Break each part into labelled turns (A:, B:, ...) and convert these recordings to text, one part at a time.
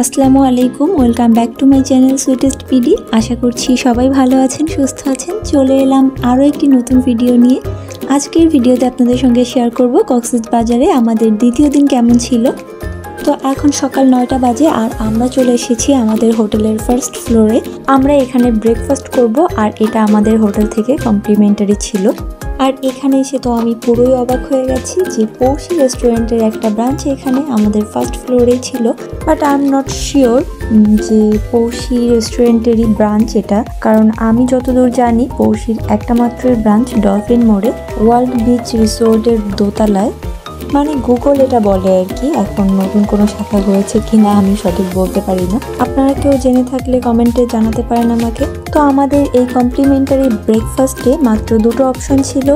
A: আসসালামু আলাইকুম, welcome back to my channel sweetest PD. আশা করছি সবাই ভালো আছেন, সুস্থ আছেন। চলে এলাম আরও একটি নতুন ভিডিও নিয়ে। আজকের ভিডিওতে আপনাদের সঙ্গে শেয়ার করব কক্সবাজারে আমাদের দ্বিতীয় দিন কেমন ছিল। তো এখন সকাল 9টা বাজে আর আমরা চলে এসেছি আমাদের হোটেলের ফার্স্ট ফ্লোরে। আমরা এখানে ব্রেকফাস্ট করব আর এটা আমাদের হোটেল থেকে কমপ্লিমেন্টারি ছিল। আর এখানে এসে তো আমি পুরোই অবাক হয়ে গেছি যে পৌষি রেস্টুরেন্টের একটা ব্রাঞ্চ এখানে আমাদের ফার্স্ট ফ্লোরেই ছিল। But I am not sure যে পৌষি রেস্টুরেন্টেরই ব্রাঞ্চ এটা, কারণ আমি যতদূর জানি পৌষির একটা মাত্রই ব্রাঞ্চ ডলফিন মোড়ে ওয়ার্ল্ড বিচ রিসোর্টের দোতলায়। মানে গুগল এটা বলে আর কি, এখন নতুন কোনো শাখা হয়েছে কিনা আমি সঠিক বলতে পারি না। আপনারা কেউ জেনে থাকলে কমেন্টে জানাতে পারেন আমাকে। তো আমাদের এই কমপ্লিমেন্টারি ব্রেকফাস্টে মাত্র দুটো অপশন ছিল,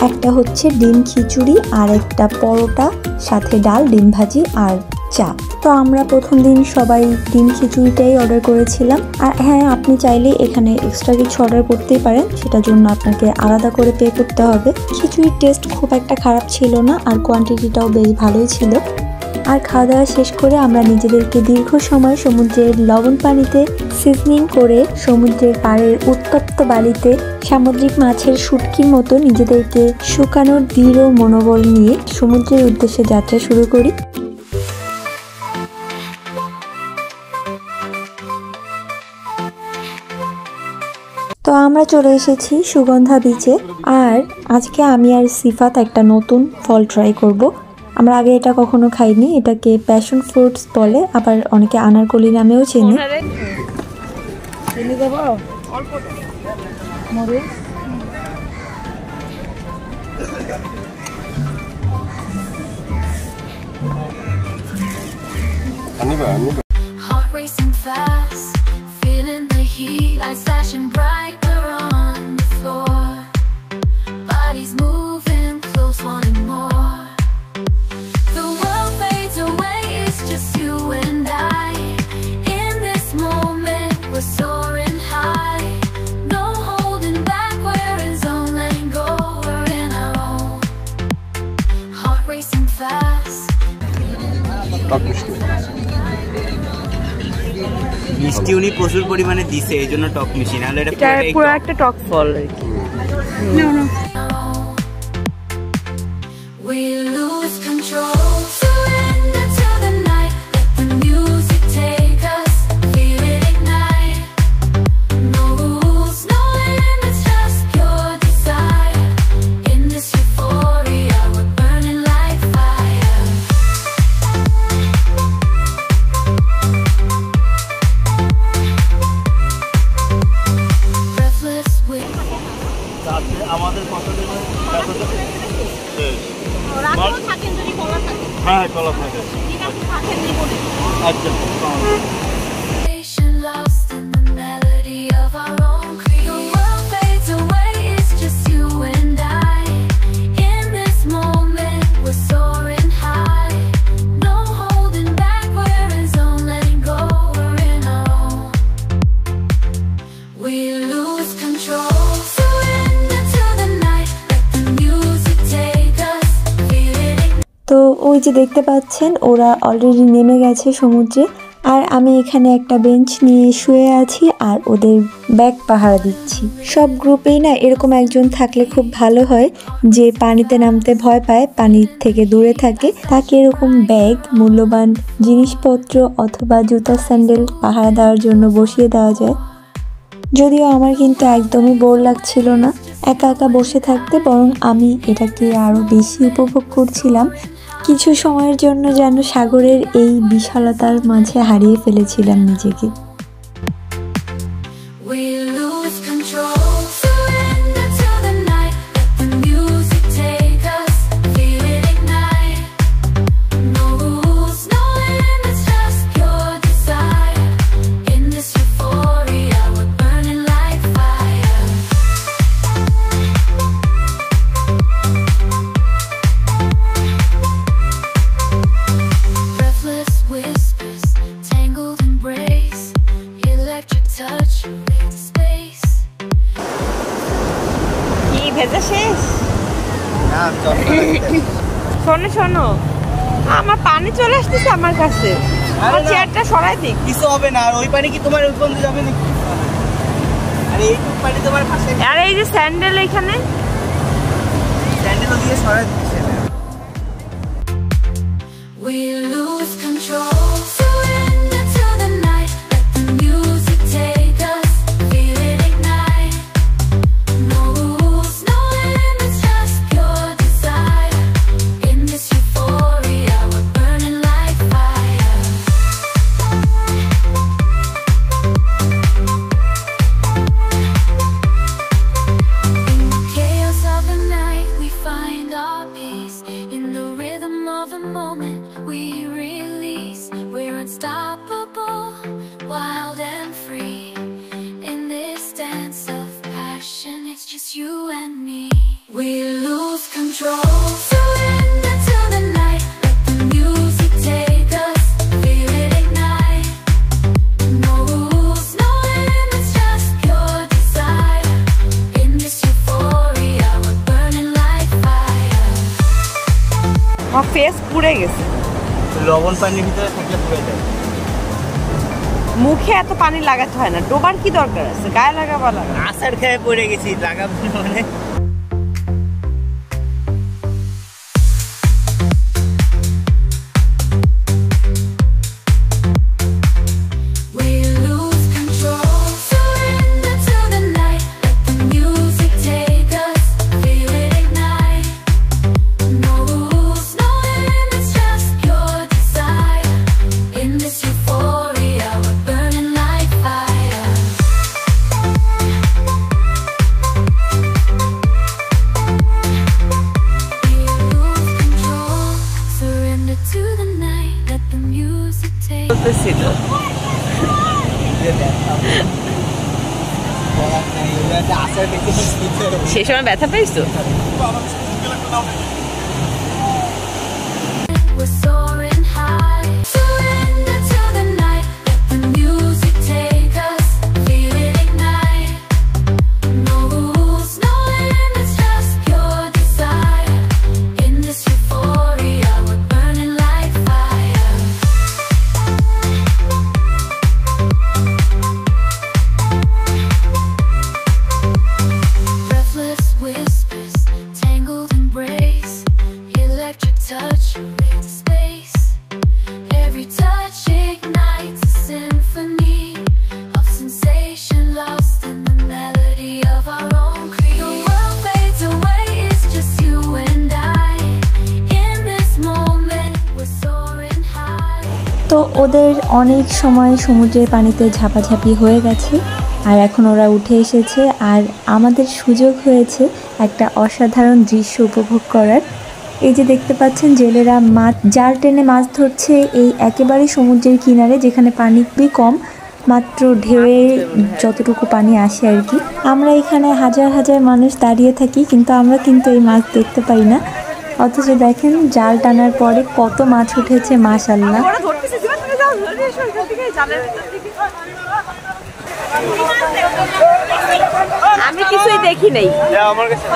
A: একটা হচ্ছে ডিম খিচুড়ি আর একটা পরোটা, সাথে ডাল, ডিম ভাজি আর চা। তো আমরা প্রথম দিন সবাই ডিম খিচুড়িটাই অর্ডার করেছিলাম। আর হ্যাঁ, আপনি চাইলে এখানে এক্সট্রা কিছু অর্ডার করতেই পারেন, সেটার জন্য আপনাকে আলাদা করে পে করতে হবে। খিচুড়ির টেস্ট খুব একটা খারাপ ছিল না আর কোয়ান্টিটিটাও বেশ ভালোই ছিল। আর খাওয়া দাওয়া শেষ করে আমরা নিজেদেরকে দীর্ঘ সময় সমুদ্রের লবণ পানিতে সিজনিং করে সমুদ্রের পাড়ের উত্তপ্ত বালিতে সামুদ্রিক মাছের শুটকির মতো নিজেদেরকে শুকানোর দৃঢ় মনোবল নিয়ে সমুদ্রের উদ্দেশ্যে যাত্রা শুরু করি। তো আমরা চলে এসেছি সুগন্ধা বিচে। আর আজকে আমি আর সিফাত একটা নতুন ফল ট্রাই করব। আমরা আগে এটা কখনো খাইনি। এটাকে প্যাশন ফ্রুটস বলে, আবার অনেকে আনারকলি নামেও চেনে।
B: মিষ্টি উনি প্রচুর পরিমাণে দিছে, এই জন্য টক মিষ্টি, নাহলে এটা পুরো একটা টক ফল আর কি।
C: হ্যাঁ, কলা থাকে। আচ্ছা,
A: তো ওই যে দেখতে পাচ্ছেন ওরা অলরেডি নেমে গেছে সমুদ্রে, আর আমি এখানে একটা বেঞ্চ নিয়ে শুয়ে আছি আর ওদের ব্যাগ পাহারা দিচ্ছি। সব গ্রুপেই না এরকম একজন থাকলে খুব ভালো হয়, যে পানিতে নামতে ভয় পায়, পানির থেকে দূরে থাকে, তাকে এরকম ব্যাগ, মূল্যবান জিনিসপত্র অথবা জুতা স্যান্ডেল পাহারা দেওয়ার জন্য বসিয়ে দেওয়া যায়। যদিও আমার কিন্তু একদমই বোর লাগছিল না একা একা বসে থাকতে, বরং আমি এটাকে আরো বেশি উপভোগ করছিলাম। কিছু সময়ের জন্য যেন সাগরের এই বিশালতার মাঝে হারিয়ে ফেলেছিলাম নিজেকে।
D: ভেজা শেষ শোনো শোনো, আমার পানি চলে আসতেছে আমার কাছে। চেয়ারটা সরাই দিক,
B: কিছু হবে না। আর ওই পানি কি তোমার ওই পর্যন্ত যাবে নাকি? আর এইটুকু পানি তোমার পাশে।
D: আর এই যে স্যান্ডেল, এখানে
B: স্যান্ডেল দিয়ে সরাই দিচ্ছে না।
E: We lose control. Surrender to the night. Let the music take us. Feel it ignite. No rules, no limits, just pure desire. In this euphoria, we're burning like fire. In the chaos of the night, we find our peace. In the rhythm of the moment, we release. We're unstoppable, wild and free. In this dance of passion, it's just you and me. We lose control. Surrender to the night. Let the music take us. Feel it ignite. No rules, no limits, just pure desire. In this euphoria, we're burning like fire.
D: আমার face পুড়ে গেছে।
B: লবণ পানির ভিতরে থাকলে পুড়ে যায়।
D: মুখে এত পানি লাগাতে হয় না, ডোবার কি দরকার আছে, গায়ে লাগাবা লাগা।
B: আসার খেয়ে পড়ে গেছি, লাগাবো মানে।
E: We lose control. Surrender to the night. Let the music take us. Feel it ignite. No rules, no limits, just pure desire. In this euphoria, we're burning like fire. We lose control. Surrender to the night. Let the music take us.
D: সেই সময় ব্যথা পেয়েছো?
E: We're soaring high. Surrender to the night. Let the music take us. Feel it ignite. No rules, no limits, just pure desire. In this euphoria, we're burning like fire. Breathless whispers, tangled embrace, electric touch creates space. Every touch ignites a symphony of sensation, lost in the melody of our own creed. The world fades away, it's just you and I. In this moment, we're soaring high.
A: তো ওদের অনেক সময় সমুদ্রের পানিতে ঝাপাঝাপি হয়ে গেছে আর এখন ওরা উঠে এসেছে আর আমাদের সুযোগ হয়েছে একটা অসাধারণ দৃশ্য উপভোগ করার। এই যে দেখতে পাচ্ছেন জেলেরা মাছ জাল টেনে মাছ ধরছে এই একেবারে সমুদ্রের কিনারে, যেখানে পানি খুবই কম, মাত্র ঢেউয়ে যতটুকু পানি আসে আর কি। আমরা এখানে হাজার হাজার মানুষ দাঁড়িয়ে থাকি, কিন্তু আমরা কিন্তু এই মাছ দেখতে পাই না। অথচ দেখেন জাল টানার পরে কত মাছ উঠেছে, মাশাআল্লাহ।
D: আমি কিছুই দেখি নাই।
B: আমার কাছে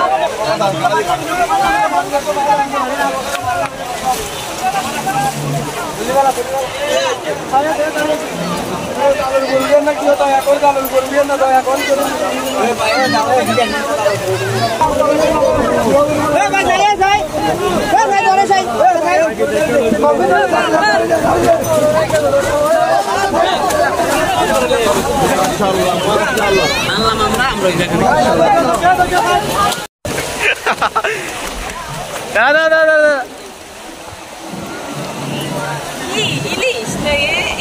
D: ইলিশ না,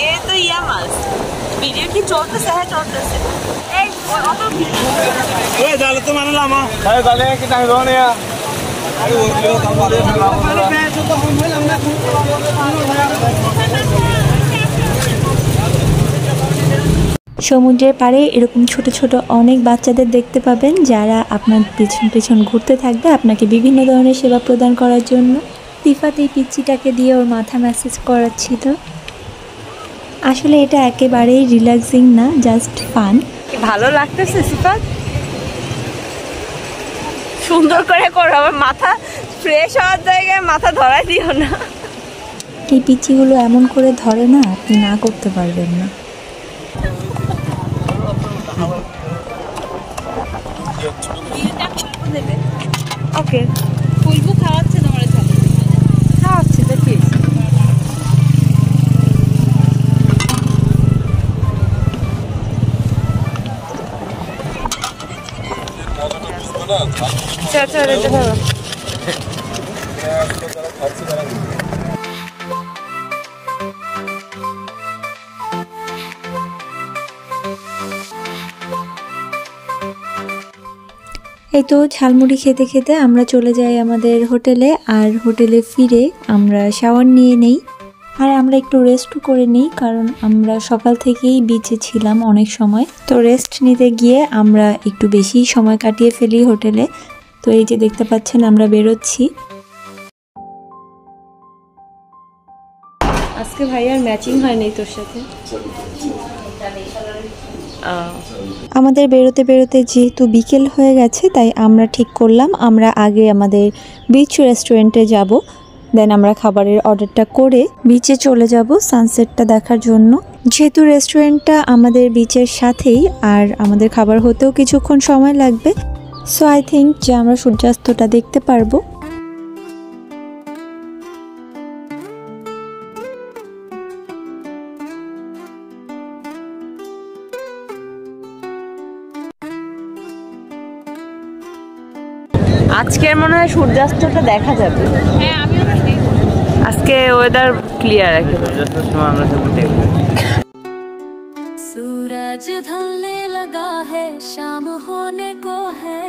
D: এ তো ইয়া মাছ। ভিডিও কি চলতেছে? হ্যাঁ চলতেছে। এই অত
B: ওই জালে তো মানলাম আরে জালে কি টাইম রনে আরে ওগুলো কামারে
A: সমুদ্রের পাড়ে এরকম ছোট ছোট অনেক বাচ্চাদের দেখতে পাবেন যারা আপনার পেছন পেছন ঘুরতে থাকবে আপনাকে বিভিন্ন ধরনের সেবা প্রদান করার জন্য। সিফাত এই পিচ্চিটাকে দিয়ে ওর মাথা ম্যাসেজ করাচ্ছিল। আসলে এটা একেবারেই রিল্যাক্সিং না, জাস্ট ফান।
D: ভালো লাগতেছে সিফাত? সুন্দর করে করো, আবার মাথা ফ্রেশ হওয়ার জায়গায় মাথা ধরাই দিও না।
A: এই পিচিগুলো এমন করে ধরে না, আপনি না করতে পারবেন না।
D: ওকে, ফুলবু খাওয়াচ্ছে তোমার সাথে, খাওয়াচ্ছে তো ঠিক। আচ্ছা রেডি হলো।
A: এই তো ঝালমুড়ি খেতে খেতে আমরা চলে যাই আমাদের হোটেলে। আর হোটেলে ফিরে আমরা শাওয়ার নিয়ে নেই, আর আমরা একটু রেস্টও করে নিই, কারণ আমরা সকাল থেকেই বিচে ছিলাম অনেক সময়। তো রেস্ট নিতে গিয়ে আমরা একটু বেশি সময় কাটিয়ে ফেলি হোটেলে। তো এই যে দেখতে পাচ্ছেন আমরা বেরোচ্ছি।
D: আজকে ভাইয়ার ম্যাচিং হয়নি তোর সাথে।
A: আমাদের বেরোতে বেরোতে যেহেতু বিকেল হয়ে গেছে, তাই আমরা ঠিক করলাম আমরা আগে আমাদের বিচ রেস্টুরেন্টে যাব, দেন আমরা খাবারের অর্ডারটা করে বিচে চলে যাব সানসেটটা দেখার জন্য। যেহেতু রেস্টুরেন্টটা আমাদের বিচের সাথেই, আর আমাদের খাবার হতেও কিছুক্ষণ সময় লাগবে, সো আই থিঙ্ক যে আমরা সূর্যাস্তটা দেখতে পারবো।
D: আজকের মনে হয় সূর্যাস্তটা দেখা যাবে।
C: হ্যাঁ আমিও
D: আজকে ওয়েদার ক্লিয়ার একেবারে।
B: সূর্যাস্তের সময় আমরা সব দেখব।
E: सूरज ढलने लगा है, शाम होने को है,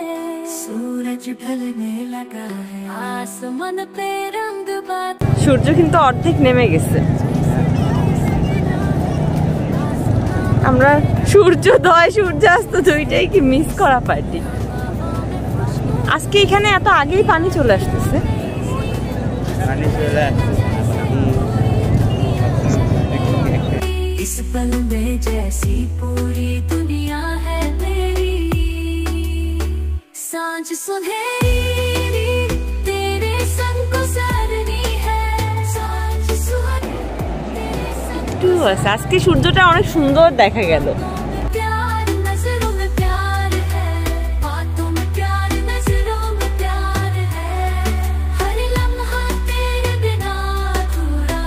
E: सूरज ढलने लगा है, आसमान पे रंग बादल।
D: সূর্য কিন্তু অর্ধেক নেমে গেছে। আমরা সূর্যোদয় সূর্যাস্ত দুইটাই কি মিস করা পার্টি। আজকে এখানে এত আগেই পানি চলে আসতেছে।
B: পানি চলে আসতেছে।
E: इस पल में जैसी पूरी दुनिया है तेरी, सांझ सुनहरी तेरे संग गुजरनी है, सांझ सुनहरी तेरे संग
D: আজকে সূর্যটা অনেক সুন্দর দেখা গেল।
E: प्यार नजरों में प्यार है, बातों में प्यार, नजरों में प्यार है, हर लम्हा तेरे बिना अधूरा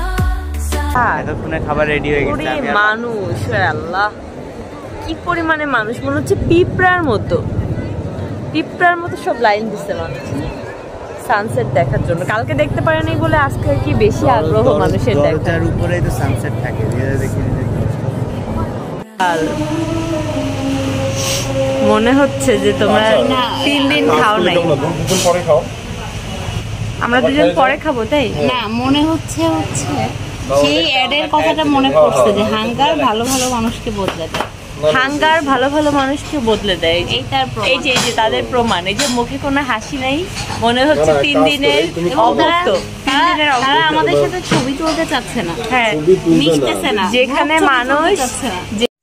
E: सा।
B: এতক্ষণে খাবার রেডি হয়ে গেছে।
D: ওরে মানুষ, আল্লাহ কি পরিমাণে মানুষ, মনে হচ্ছে পিঁপড়ার মতো সব লাইন দিচ্ছে মানুষ সানসেট দেখার জন্য। কালকে দেখতে পারেনি বলে আজকে কি বেশি আগ্রহ মানুষের দেখার।
B: দরজার উপরেই তো সানসেট থাকে,
D: মনে হচ্ছে যে তোমরা 3 দিন খাও নাই। আমরা দুজন পরে খাবো, তাই
C: না মনে হচ্ছে সেই অ্যাডের কথাটা মনে পড়ছে যে হাঙ্গার ভালো ভালো মানুষকে বদলে দেয়।
D: হাঙ্গার ভালো ভালো মানুষকে বদলে দেয়।
C: এইটার
D: এই যে তাদের প্রমাণ, এই যে মুখে কোনো হাসি নাই, মনে হচ্ছে 3 দিনের অভুক্ত।
C: তারা আমাদের সাথে ছবি তুলতে চাচ্ছে না,
D: হ্যাঁ
C: মিশতেছে না,
D: যেখানে মানুষ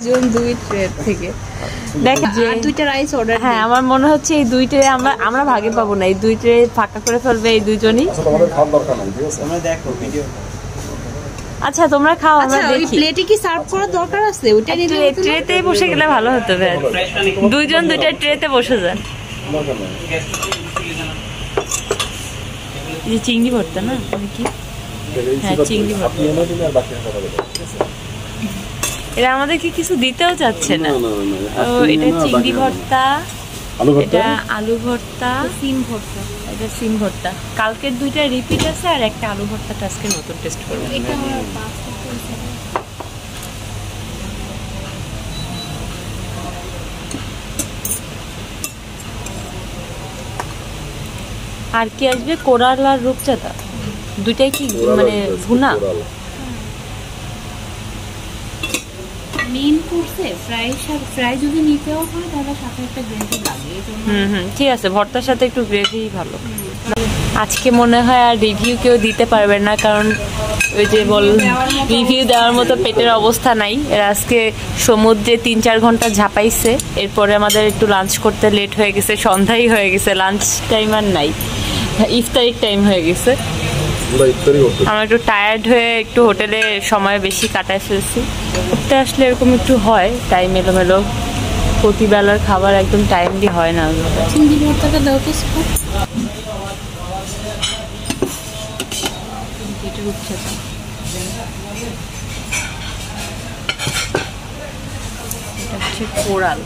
C: জন 2 ট্রে থেকে
D: দেখ যে
C: 2টা রাইস অর্ডার।
D: হ্যাঁ আমার মনে হচ্ছে এই 2 ট্রে আমরা ভাগে পাবো না, এই 2 ট্রে ফাঁকা করে ফেলবে এই দুজনই।
B: তোমরা দেখো ভিডিও।
D: আচ্ছা তোমরা খাও, আমরা
C: আচ্ছা ওই
D: দেখি।
C: প্লেটে কি সার্ভ করার দরকার আছে? ওটা নিলে
D: ট্রেতে বসে গেলে ভালো হতো। দুজন 2টা ট্রেতে বসে যান। এই চিংড়ি ভর্তা না কি? হ্যাঁ চিংড়ি ভর্তা। এরা আমাদেরকে কিছু দিতেও চাচ্ছে না। এটা চিংড়ি ভর্তা, এটা আলু ভর্তা,
C: সিম ভর্তা,
D: এটা সিম ভর্তা। কালকের 2টা রিপিট আছে, আর একটা আলু ভর্তাটা আজকে নতুন টেস্ট করবো।
C: এটা আমার পাস্তা।
D: আর কি আসবে? কোরাল আর রূপচাঁদা, দুইটাই কি মানে ভুনা?
C: মেইন কোর্সে ফ্রাই যদি নিতেও হয় তাহলে সাথে একটা গ্রেভি লাগে।
D: ঠিক আছে, ভর্তার সাথে একটু গ্রেভি ভালো। আজকে মনে হয় আর রিভিউ কেউ দিতে পারবে না, কারণ ওই যে রিভিউ দেওয়ার মতো পেটের অবস্থা নাই। এরা আজকে সমুদ্রে 3-4 ঘন্টা ঝাঁপাইছে, এরপরে আমাদের একটু লাঞ্চ করতে লেট হয়ে গেছে, সন্ধ্যাই হয়ে গেছে, লাঞ্চ টাইম আর নাই, ইফতারির টাইম হয়ে গেছে। আমরা একটু টায়ার্ড হয়ে একটু হোটেলে সময় বেশি কাটায় ফেলছি। ঘুরতে আসলে এরকম একটু হয়, টাইম এলোমেলো, প্রতিবেলার খাবার একদম টাইমলি হয় না।
C: চিংড়ি ভর্তাটা দাও তো এটা রূপচাঁদা, এটা হচ্ছে কোরাল।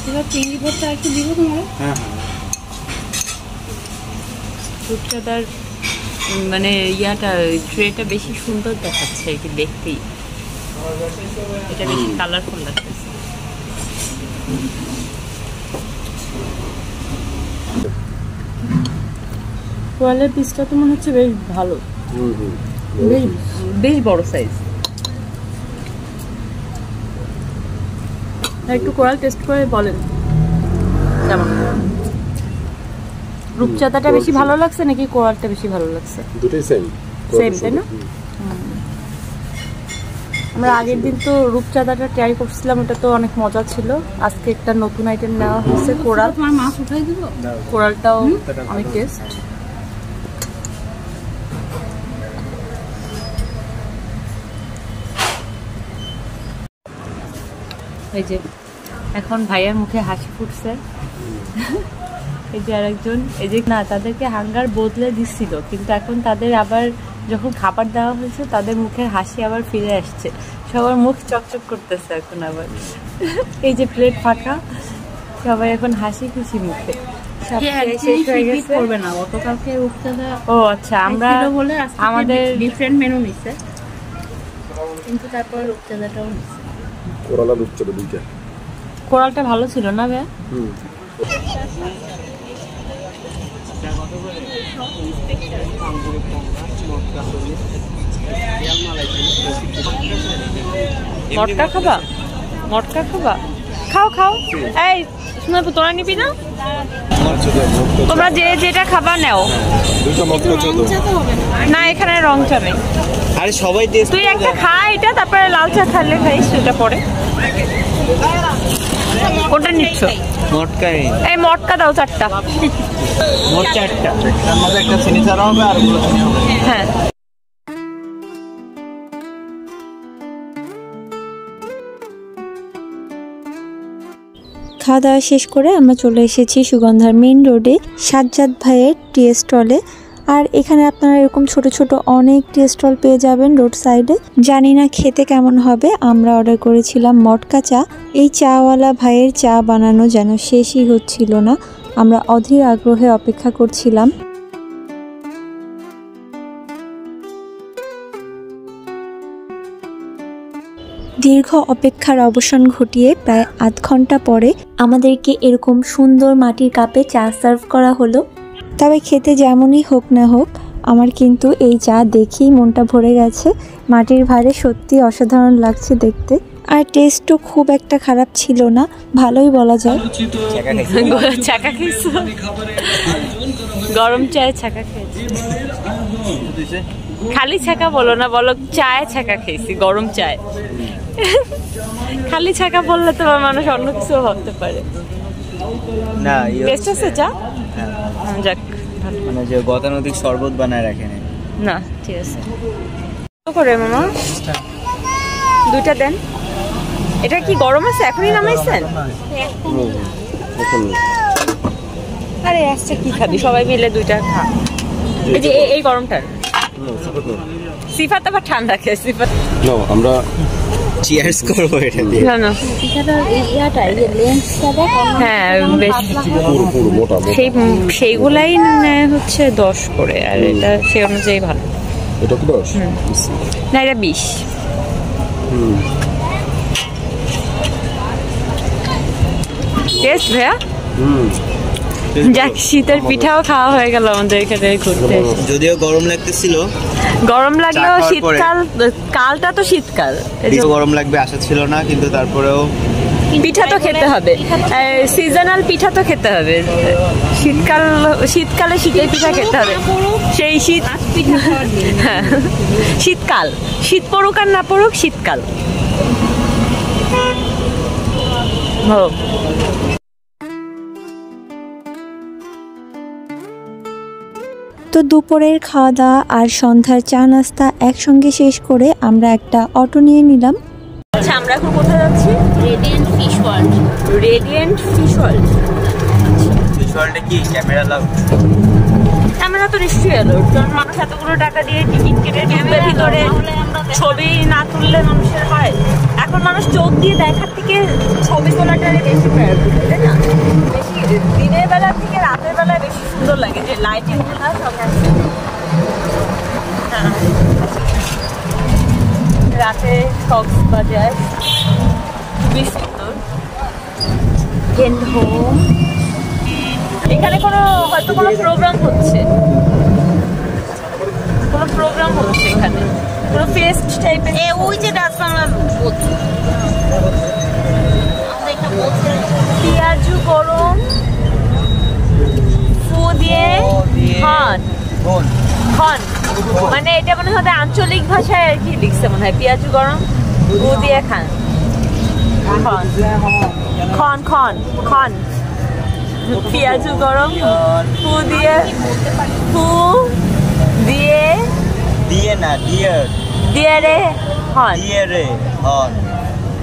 C: এবার চিংড়ি ভর্তা একটু দিব তোমার।
B: হ্যাঁ
D: রূপচাঁদার মানে ইয়াটা ট্রেটা বেশি সুন্দর দেখাচ্ছে কি দেখতেই, এটা বেশি কালারফুল লাগতেছে। কোরালের পিসটা তো মনে হচ্ছে বেশ ভালো, বেশ বড় সাইজ। একটু কোরাল টেস্ট করে বলেন কেমন। রূপচাঁদাটা বেশি ভালো লাগছে নাকি কোরালটা বেশি ভালো লাগছে?
F: দুটোই সেম
D: সেম, তাই না? আমরা আগের দিন তো রূপচাঁদাটা ট্রাই করছিলাম, ওটা তো অনেক মজা ছিল। আজকে একটা নতুন আইটেম নেওয়া হয়েছে কোরাল।
C: তোমার মাছ উঠাই দিব,
D: কোরালটাও অনেক টেস্ট। এই যে এখন ভাইয়ার মুখে হাসি ফুটছে। এই যে আরেকজন, এই যে না তাদেরকে হাঙ্গার বদলে দিচ্ছিল, কিন্তু এখন তাদের আবার যখন খাবার দেওয়া হয়েছে তাদের মুখের হাসি আবার ফিরে আসছে, সবার মুখ চকচক করতেছে এখন আবার। এই যে প্লেট ফাঁকা, সবাই এখন হাসি খুশি মুখে।
C: করবে না গতকালকে রূপচাঁদা।
D: ও আচ্ছা, আমরা
C: বলে
D: আমাদের
C: ডিফারেন্ট মেনু নিছে, কিন্তু তারপর রূপচাঁদাটাও নিছে।
F: কোরাল আর রূপচাঁদা দুইটা।
D: কোরালটা ভালো ছিল না ভাইয়া? মটকা খাবা? মটকা খাবা? খাও খাও। এই শুনে তোরা নিবি না? তোমরা যে যেটা খাবা নাও। না এখানে রং চা নেই।
B: আরে সবাই টেস্ট,
D: তুই একটা খা এটা, তারপরে লাল চা খাইলে খাইস সেটা পরে। কোনটা নিচ্ছ?
B: মটকা।
D: এই মটকা দাও 4টা।
B: মোট 4টা, তার মধ্যে একটা চিনি ছাড়া হবে আর গুলো চিনি হবে।
D: হ্যাঁ।
A: খাওয়া দাওয়া শেষ করে আমরা চলে এসেছি সুগন্ধার মেইন রোডে সাজ্জাদ ভাইয়ের টি স্টলে। আর এখানে আপনারা এরকম ছোট ছোট অনেক টি স্টল পেয়ে যাবেন রোড সাইডে। জানি না খেতে কেমন হবে। আমরা অর্ডার করেছিলাম মটকা চা। এই চাওয়ালা ভাইয়ের চা বানানো যেন শেষই হচ্ছিল না, আমরা অধীর আগ্রহে অপেক্ষা করছিলাম। দীর্ঘ অপেক্ষার অবসান ঘটিয়ে প্রায় আধ ঘন্টা পরে আমাদেরকে এরকম সুন্দর মাটির কাপে চা সার্ভ করা হলো। তবে খেতে যেমনই হোক না হোক, আমার কিন্তু এই চা দেখেই মনটা ভরে গেছে। মাটির ভারে সত্যি অসাধারণ লাগছে দেখতে, আর টেস্টও খুব একটা খারাপ ছিল না, ভালোই বলা যায়।
D: ছাকা খেয়েছো? গরম চায়ে ছাকা খেয়েছি। খালি ছাকা বলো না, বলো চায়ে ছাকা খেয়েছি, গরম চায়। খালি ছাকা বললে তো মানুষ অন্য কিছু ভাবতে পারে।
B: না
D: টেস্ট আছে চা? যাক,
B: মানে যে গতানুগতিক শরবত বানায় রাখে
D: না। ঠিক আছে, করে মামা 2টা দেন। এটা কি গরম আছে? এখনই নামাইছেন? আরে আচ্ছা, কি খাবি? সবাই মিলে 2টা খা। এই যে এই গরমটার সিফাত আবার ঠান্ডা খেয়ে। সিফাত
F: আমরা
B: চিয়ার্স করবো এটা দিয়ে।
D: না না, হ্যাঁ বেশ সেইগুলাই হচ্ছে 10 করে, আর এটা সেই অনুযায়ী ভালো।
F: এটা কি 10?
D: না এটা 20। টেস্ট ভাইয়া? যাক, শীতের পিঠাও খাওয়া হয়ে গেল আমাদের এখানে ঘুরতে।
B: যদিও গরম লাগতেছিল,
D: গরম লাগলেও শীতকাল, কালটা তো শীতকাল,
B: গরম লাগবে আশা ছিল না, কিন্তু তারপরেও
D: পিঠা তো খেতে হবে, সিজনাল পিঠা তো খেতে হবে। শীতকালে শীতের পিঠা খেতে হবে, সেই শীত। হ্যাঁ, শীতকাল, শীত পড়ুক আর না পড়ুক, শীতকাল।
A: তো দুপুরের খাওয়া দাওয়া আর সন্ধ্যার চা নাস্তা একসঙ্গে শেষ করে আমরা একটা অটো নিয়ে নিলাম।
D: আচ্ছা, আমরা এখন কোথায় যাচ্ছি?
C: Radiant fish world.
D: Radiant fish world.
B: Fish ওয়ার্ল্ডে কি ক্যামেরা লাভ?
D: ক্যামেরা তো নিশ্চয়ই এলো, কারণ মানুষ এতগুলো টাকা দিয়ে টিকিট কেটে ঢুকবে ভিতরে, ছবি না তুললে মানুষের হয়। এখন মানুষ চোখ দিয়ে দেখার থেকে ছবি তোলাটারে বেশি প্রায়োরিটি দেয়, তাই না? বেশি দিনের বেলা থেকে রাতের বেলায় বেশি সুন্দর লাগে, যে লাইটিং গুলো সব রাতে কক্সবাজার খুবই সুন্দর। এখানে হয়তো কোনো প্রোগ্রাম হচ্ছে, এখানে কোনো ফেস্ট টাইপের।
C: ওই যে ডাচ বাংলা
D: পেঁয়াজু গরম ফু দিয়ে খন, মানে এটা মনে হয় আঞ্চলিক ভাষায় আর কি লিখছে মনে হয়। পেঁয়াজু গরম ফু দিয়ে খান, খন খন খন পেঁয়াজু গরম ফু দিয়ে রে হন।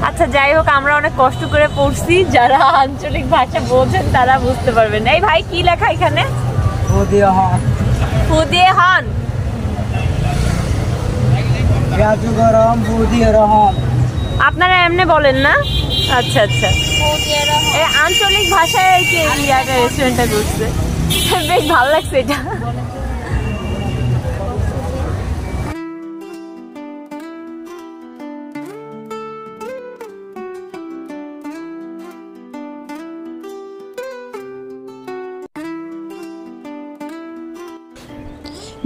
D: আচ্ছা, যাই হোক, আমরা অনেক কষ্ট করে পড়ছি, যারা আঞ্চলিক ভাষা বোঝেন তারা বুঝতে পারবেন। এই ভাই, কি লেখা এখানে? ফু দিয়ে হন,
G: পেঁয়াজু গরম ফু দিয়ে রহন।
D: আপনারা এমনি বলেন না? আচ্ছা আচ্ছা, এই আঞ্চলিক ভাষায় আর কি এই জায়গায় রেস্টুরেন্টটা করছে, বেশ ভালো লাগছে এটা।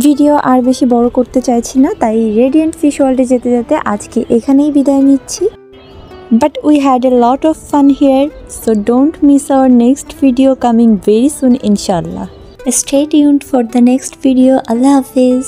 A: ভিডিও আর বেশি বড় করতে চাইছি না, তাই রেডিয়েন্ট ফিশ ওয়ার্ল্ডে যেতে যেতে আজকে এখানেই বিদায় নিচ্ছি। But we had a lot of fun here, so don't miss our next video coming very soon, inshallah. Stay tuned for the next video. Allah Hafiz.